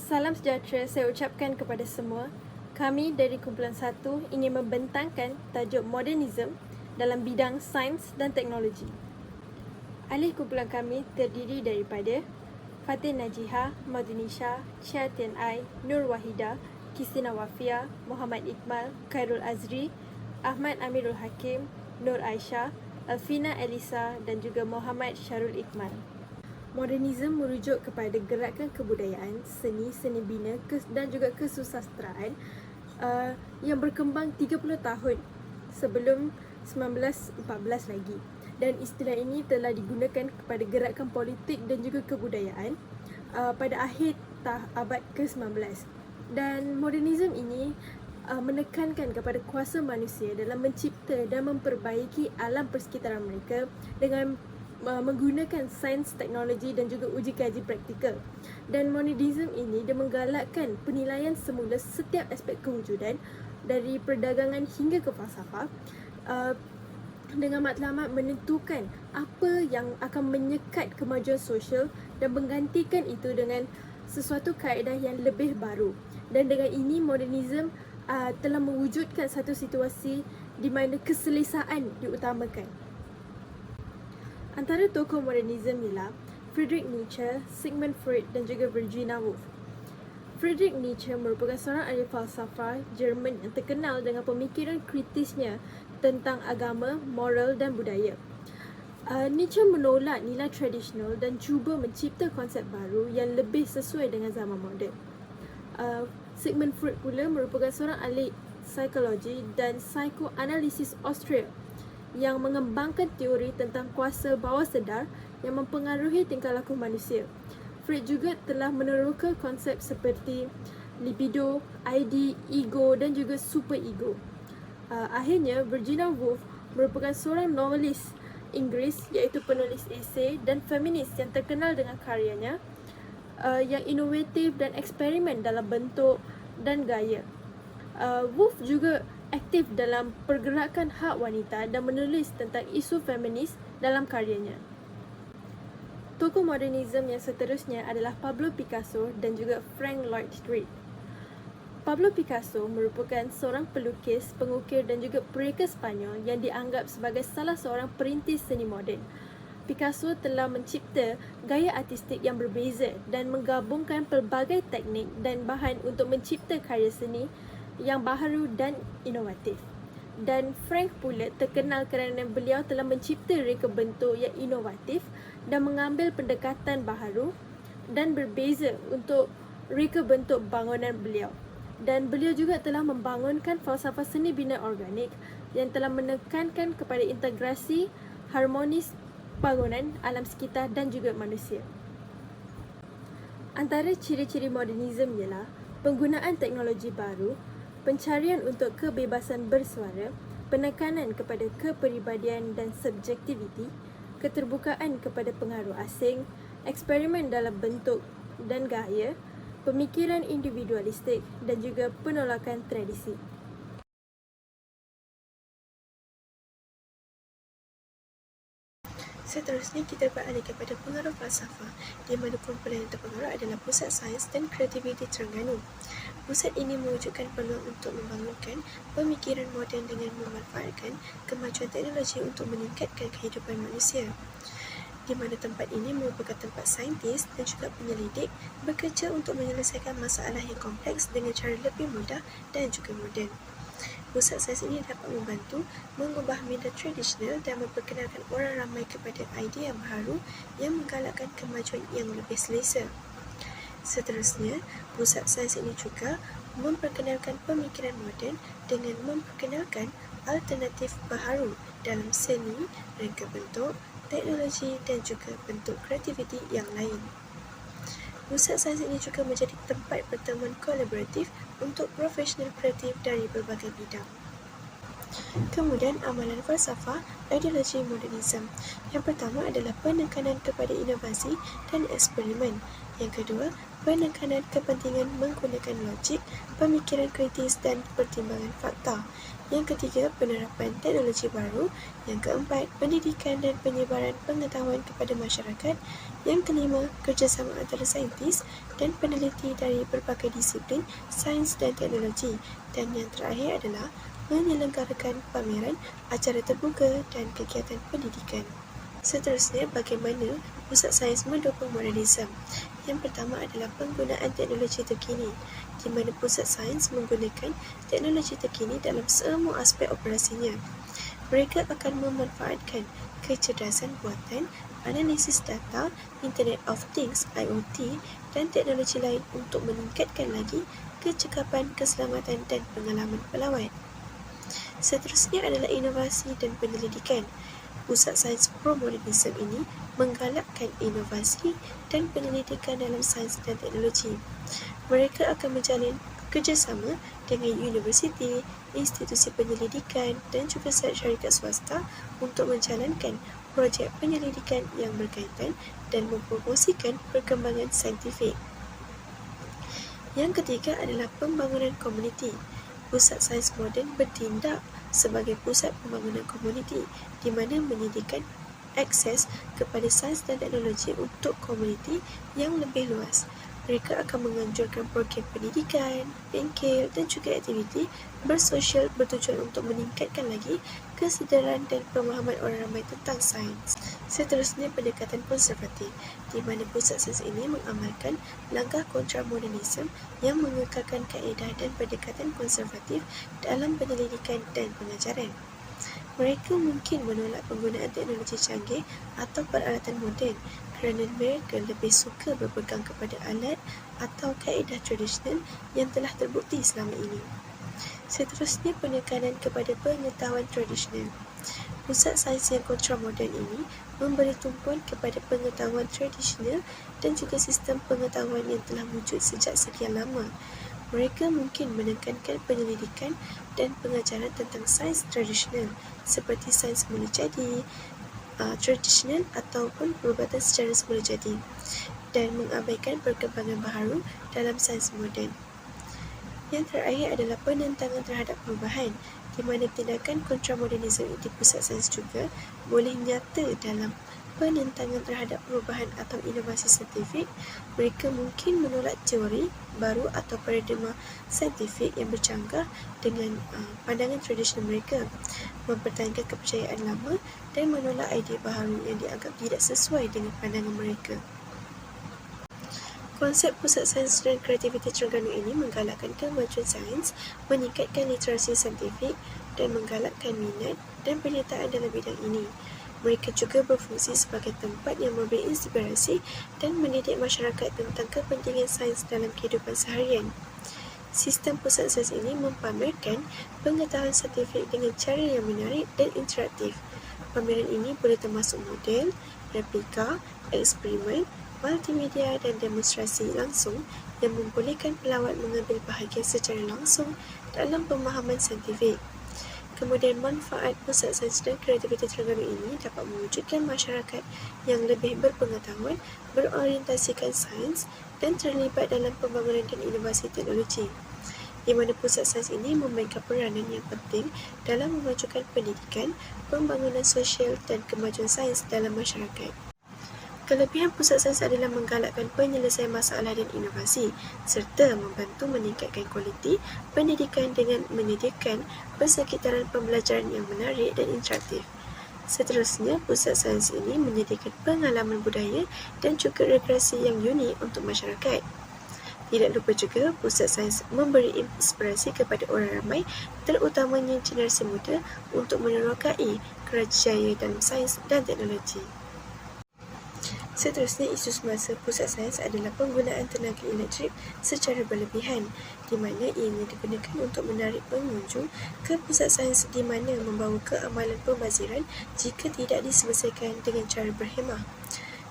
Salam sejahtera saya ucapkan kepada semua. Kami dari kumpulan 1 ingin membentangkan tajuk modernism dalam bidang sains dan teknologi. Ahli kumpulan kami terdiri daripada Fatin Najiha, Madhunisha, Chia Tian Ai, Nur Wahida, Kistina Wafia, Muhammad Iqbal, Khairul Azri, Ahmad Amirul Hakim, Nur Aisyah, Alfina Elisa dan juga Muhammad Syarul Iqmal. Modernisme merujuk kepada gerakan kebudayaan, seni bina dan juga kesusasteraan yang berkembang 30 tahun sebelum 1914 lagi. Dan istilah ini telah digunakan kepada gerakan politik dan juga kebudayaan pada akhir abad ke-19. Dan modernisme ini menekankan kepada kuasa manusia dalam mencipta dan memperbaiki alam persekitaran mereka dengan menggunakan sains, teknologi dan juga uji kaji praktikal. Dan modernisme ini dia menggalakkan penilaian semula setiap aspek kewujudan dari perdagangan hingga ke falsafah dengan matlamat menentukan apa yang akan menyekat kemajuan sosial dan menggantikan itu dengan sesuatu kaedah yang lebih baru. Dan dengan ini modernisme telah mewujudkan satu situasi di mana keselesaan diutamakan. Antara tokoh modernisme ialah Friedrich Nietzsche, Sigmund Freud dan juga Virginia Woolf. Friedrich Nietzsche merupakan seorang ahli falsafah Jerman yang terkenal dengan pemikiran kritisnya tentang agama, moral dan budaya. Nietzsche menolak nilai tradisional dan cuba mencipta konsep baru yang lebih sesuai dengan zaman moden. Sigmund Freud pula merupakan seorang ahli psikologi dan psikoanalisis Austria yang mengembangkan teori tentang kuasa bawah sedar yang mempengaruhi tingkah laku manusia. Freud juga telah meneroka konsep seperti libido, ID, ego dan juga superego. Akhirnya, Virginia Woolf merupakan seorang novelis Inggeris iaitu penulis esei dan feminis yang terkenal dengan karyanya yang inovatif dan eksperimen dalam bentuk dan gaya. Woolf juga aktif dalam pergerakan hak wanita dan menulis tentang isu feminis dalam karyanya. Tokoh modernisme yang seterusnya adalah Pablo Picasso dan juga Frank Lloyd Wright. Pablo Picasso merupakan seorang pelukis, pengukir dan juga pereka Spanyol yang dianggap sebagai salah seorang perintis seni moden. Picasso telah mencipta gaya artistik yang berbeza dan menggabungkan pelbagai teknik dan bahan untuk mencipta karya seni yang baharu dan inovatif. Dan Frank pula terkenal kerana beliau telah mencipta reka bentuk yang inovatif dan mengambil pendekatan baharu dan berbeza untuk reka bentuk bangunan beliau. Dan beliau juga telah membangunkan falsafah seni bina organik yang telah menekankan kepada integrasi harmonis bangunan, alam sekitar dan juga manusia. Antara ciri-ciri modernisme ialah penggunaan teknologi baru, pencarian untuk kebebasan bersuara, penekanan kepada kepribadian dan subjektiviti, keterbukaan kepada pengaruh asing, eksperimen dalam bentuk dan gaya, pemikiran individualistik dan juga penolakan tradisi. Seterusnya, kita beralih kepada pengaruh falsafah, di mana kumpulan yang terpengaruh adalah Pusat Sains dan Kreativiti Terengganu. Pusat ini mewujudkan peluang untuk membangunkan pemikiran moden dengan memanfaatkan kemajuan teknologi untuk meningkatkan kehidupan manusia, di mana tempat ini merupakan tempat saintis dan juga penyelidik bekerja untuk menyelesaikan masalah yang kompleks dengan cara lebih mudah dan juga moden. Pusat sains ini dapat membantu mengubah minda tradisional dan memperkenalkan orang ramai kepada idea yang baru yang menggalakkan kemajuan yang lebih selesa. Seterusnya, pusat sains ini juga memperkenalkan pemikiran moden dengan memperkenalkan alternatif baharu dalam seni, reka bentuk, teknologi dan juga bentuk kreativiti yang lain. Pusat sains ini juga menjadi tempat pertemuan kolaboratif untuk profesional kreatif dari berbagai bidang. Kemudian, amalan falsafah ideologi modernisme. Yang pertama adalah penekanan kepada inovasi dan eksperimen, Yang kedua, penekanan kepentingan menggunakan logik, pemikiran kritis dan pertimbangan fakta. Yang ketiga, penerapan teknologi baru. Yang keempat, pendidikan dan penyebaran pengetahuan kepada masyarakat. Yang kelima, kerjasama antara saintis dan peneliti dari berbagai disiplin sains dan teknologi. Dan yang terakhir adalah menyelenggarakan pameran, acara terbuka dan kegiatan pendidikan. Seterusnya, bagaimana pusat sains mendukung modernisme? Yang pertama adalah penggunaan teknologi terkini, di mana pusat sains menggunakan teknologi terkini dalam semua aspek operasinya. Mereka akan memanfaatkan kecerdasan buatan, analisis data, Internet of Things (IoT) dan teknologi lain untuk meningkatkan lagi kecekapan, keselamatan dan pengalaman pelawat. Seterusnya adalah inovasi dan penyelidikan. Pusat Sains Pro-Modernisme ini menggalakkan inovasi dan penyelidikan dalam sains dan teknologi. Mereka akan menjalin kerjasama dengan universiti, institusi penyelidikan dan juga syarikat swasta untuk menjalankan projek penyelidikan yang berkaitan dan mempromosikan perkembangan saintifik. Yang ketiga adalah pembangunan komuniti. Pusat Sains Moden bertindak sebagai pusat pembangunan komuniti di mana menyediakan akses kepada sains dan teknologi untuk komuniti yang lebih luas. Mereka akan menganjurkan program pendidikan, bengkel dan juga aktiviti bersosial bertujuan untuk meningkatkan lagi kesedaran dan pemahaman orang ramai tentang sains. Seterusnya, pendekatan konservatif, di mana pusat sains ini mengamalkan langkah kontramodernisme yang mengekalkan kaedah dan pendekatan konservatif dalam penyelidikan dan pengajaran. Mereka mungkin menolak penggunaan teknologi canggih atau peralatan moden kerana mereka lebih suka berpegang kepada alat atau kaedah tradisional yang telah terbukti selama ini. Seterusnya, penekanan kepada pengetahuan tradisional. Pusat sains yang kontramoden ini memberi tumpuan kepada pengetahuan tradisional dan juga sistem pengetahuan yang telah wujud sejak sekian lama. Mereka mungkin menekankan penyelidikan dan pengajaran tentang sains tradisional seperti sains semula jadi, tradisional ataupun perubatan secara semula jadi, dan mengabaikan perkembangan baharu dalam sains moden. Yang terakhir adalah penentangan terhadap perubahan, di mana tindakan kontramodernisme di pusat sains juga boleh nyata dalam penentangan terhadap perubahan atau inovasi saintifik. Mereka mungkin menolak teori baru atau paradigma saintifik yang bercanggah dengan pandangan tradisional mereka, mempertahankan kepercayaan lama dan menolak idea baharu yang dianggap tidak sesuai dengan pandangan mereka. Konsep pusat sains dan kreativiti Terengganu ini menggalakkan kemajuan sains, meningkatkan literasi saintifik dan menggalakkan minat dan penyertaan dalam bidang ini. Mereka juga berfungsi sebagai tempat yang memberi inspirasi dan mendidik masyarakat tentang kepentingan sains dalam kehidupan seharian. Sistem pusat sains ini mempamerkan pengetahuan saintifik dengan cara yang menarik dan interaktif. Pameran ini boleh termasuk model, replika, eksperimen, multimedia dan demonstrasi langsung yang membolehkan pelawat mengambil bahagian secara langsung dalam pemahaman saintifik. Kemudian, manfaat pusat sains dan kreativiti Terengganu ini dapat mewujudkan masyarakat yang lebih berpengetahuan, berorientasikan sains dan terlibat dalam pembangunan dan inovasi teknologi, di mana pusat sains ini memainkan peranan yang penting dalam memajukan pendidikan, pembangunan sosial dan kemajuan sains dalam masyarakat. Kelebihan pusat sains adalah menggalakkan penyelesaian masalah dan inovasi serta membantu meningkatkan kualiti pendidikan dengan menyediakan persekitaran pembelajaran yang menarik dan interaktif. Seterusnya, pusat sains ini menyediakan pengalaman budaya dan juga rekreasi yang unik untuk masyarakat. Tidak lupa juga, pusat sains memberi inspirasi kepada orang ramai, terutamanya generasi muda, untuk menerokai kerjaya dalam sains dan teknologi. Seterusnya, isu semasa pusat sains adalah penggunaan tenaga elektrik secara berlebihan, di mana ianya digunakan untuk menarik pengunjung ke pusat sains di mana membawa keamalan pembaziran jika tidak diselesaikan dengan cara berhemah.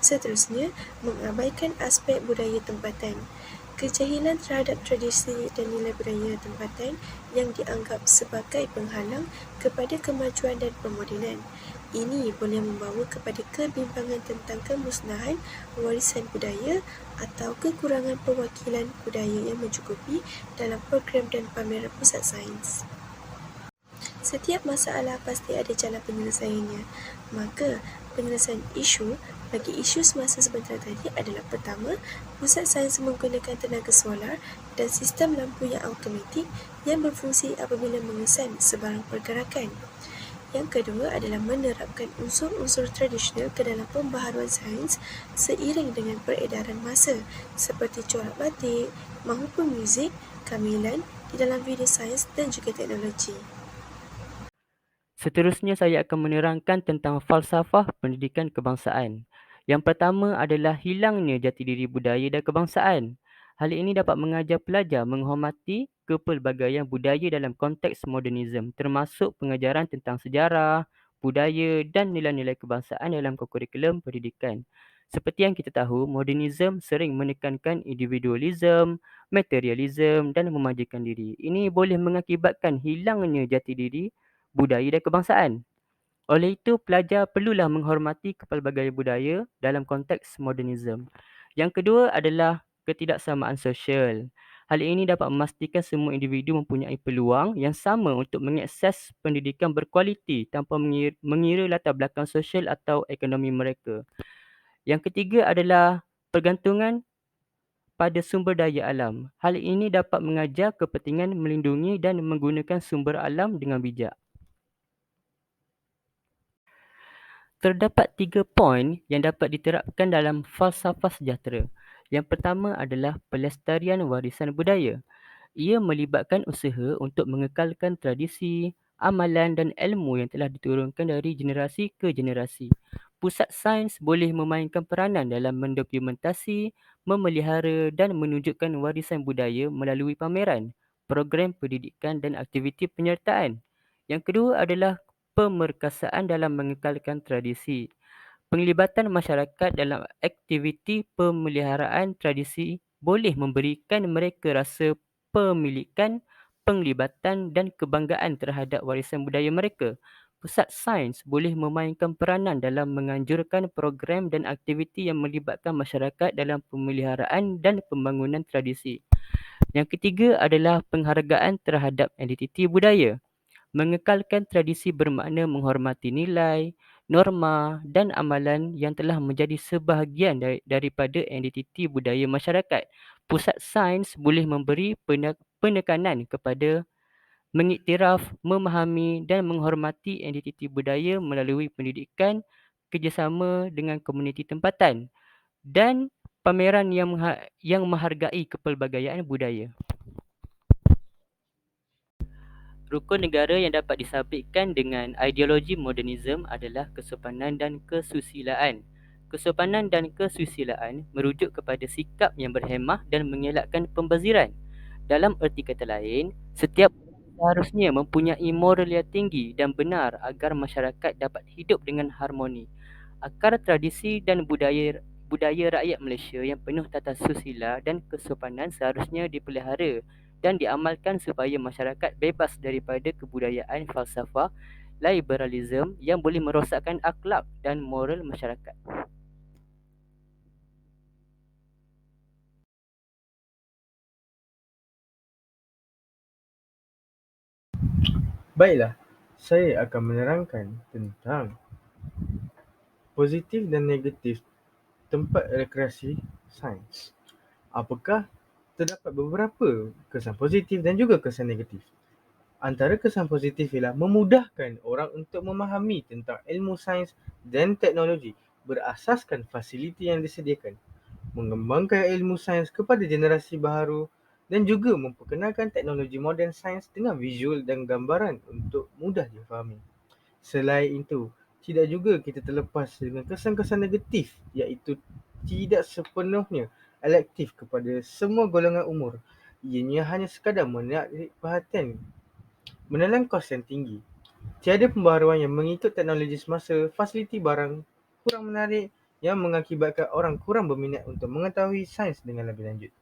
Seterusnya, mengabaikan aspek budaya tempatan. Kejahilan terhadap tradisi dan nilai budaya tempatan yang dianggap sebagai penghalang kepada kemajuan dan pemodenan. Ini boleh membawa kepada kebimbangan tentang kemusnahan warisan budaya atau kekurangan perwakilan budaya yang mencukupi dalam program dan pameran pusat sains. Setiap masalah pasti ada jalan penyelesaiannya. Maka, penyelesaian isu bagi isu semasa sebentar tadi adalah: pertama, pusat sains menggunakan tenaga solar dan sistem lampu yang automatik yang berfungsi apabila mengesan sebarang pergerakan. Yang kedua adalah menerapkan unsur-unsur tradisional ke dalam pembaharuan sains seiring dengan peredaran masa, seperti corak batik maupun muzik, gamelan di dalam video sains dan juga teknologi. Seterusnya saya akan menerangkan tentang falsafah pendidikan kebangsaan. Yang pertama adalah hilangnya jati diri budaya dan kebangsaan. Hal ini dapat mengajar pelajar menghormati kepelbagaian budaya dalam konteks modernisme, termasuk pengajaran tentang sejarah, budaya dan nilai-nilai kebangsaan dalam kurikulum pendidikan. Seperti yang kita tahu, modernisme sering menekankan individualisme, materialisme dan memajukan diri. Ini boleh mengakibatkan hilangnya jati diri budaya dan kebangsaan. Oleh itu, pelajar perlulah menghormati kepelbagaian budaya dalam konteks modernisme. Yang kedua adalah ketidaksamaan sosial. Hal ini dapat memastikan semua individu mempunyai peluang yang sama untuk mengakses pendidikan berkualiti tanpa mengira latar belakang sosial atau ekonomi mereka. Yang ketiga adalah pergantungan pada sumber daya alam. Hal ini dapat mengajar kepentingan melindungi dan menggunakan sumber alam dengan bijak. Terdapat 3 poin yang dapat diterapkan dalam falsafah sejahtera. Yang pertama adalah pelestarian warisan budaya. Ia melibatkan usaha untuk mengekalkan tradisi, amalan dan ilmu yang telah diturunkan dari generasi ke generasi. Pusat sains boleh memainkan peranan dalam mendokumentasi, memelihara dan menunjukkan warisan budaya melalui pameran, program pendidikan dan aktiviti penyertaan. Yang kedua adalah pemerkasaan dalam mengekalkan tradisi. Penglibatan masyarakat dalam aktiviti pemeliharaan tradisi boleh memberikan mereka rasa pemilikan, penglibatan dan kebanggaan terhadap warisan budaya mereka. Pusat sains boleh memainkan peranan dalam menganjurkan program dan aktiviti yang melibatkan masyarakat dalam pemeliharaan dan pembangunan tradisi. Yang ketiga adalah penghargaan terhadap identiti budaya. Mengekalkan tradisi bermakna menghormati nilai, norma dan amalan yang telah menjadi sebahagian daripada identiti budaya masyarakat. Pusat sains boleh memberi penekanan kepada mengiktiraf, memahami dan menghormati identiti budaya melalui pendidikan, kerjasama dengan komuniti tempatan dan pameran yang menghargai kepelbagaian budaya. Rukun negara yang dapat disabitkan dengan ideologi modernisme adalah kesopanan dan kesusilaan. Kesopanan dan kesusilaan merujuk kepada sikap yang berhemah dan mengelakkan pembaziran. Dalam erti kata lain, setiap orang seharusnya mempunyai moral yang tinggi dan benar agar masyarakat dapat hidup dengan harmoni. Akar tradisi dan budaya rakyat Malaysia yang penuh tata susila dan kesopanan seharusnya dipelihara dan diamalkan supaya masyarakat bebas daripada kebudayaan falsafah liberalisme yang boleh merosakkan akhlak dan moral masyarakat. Baiklah, saya akan menerangkan tentang positif dan negatif tempat rekreasi sains. Apakah terdapat beberapa kesan positif dan juga kesan negatif? Antara kesan positif ialah memudahkan orang untuk memahami tentang ilmu sains dan teknologi berasaskan fasiliti yang disediakan, mengembangkan ilmu sains kepada generasi baharu dan juga memperkenalkan teknologi moden sains dengan visual dan gambaran untuk mudah difahami. Selain itu, tidak juga kita terlepas dengan kesan-kesan negatif iaitu tidak sepenuhnya elektif kepada semua golongan umur. Ianya hanya sekadar menarik perhatian, menelan kos yang tinggi. Tiada pembaharuan yang mengikut teknologi semasa, fasiliti barang kurang menarik yang mengakibatkan orang kurang berminat untuk mengetahui sains dengan lebih lanjut.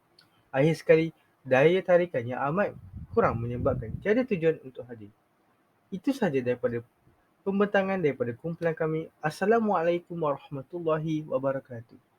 Akhir sekali, daya tarikan yang amat kurang menyebabkan tiada tujuan untuk hadir. Itu sahaja daripada pembentangan daripada kumpulan kami. Assalamualaikum warahmatullahi wabarakatuh.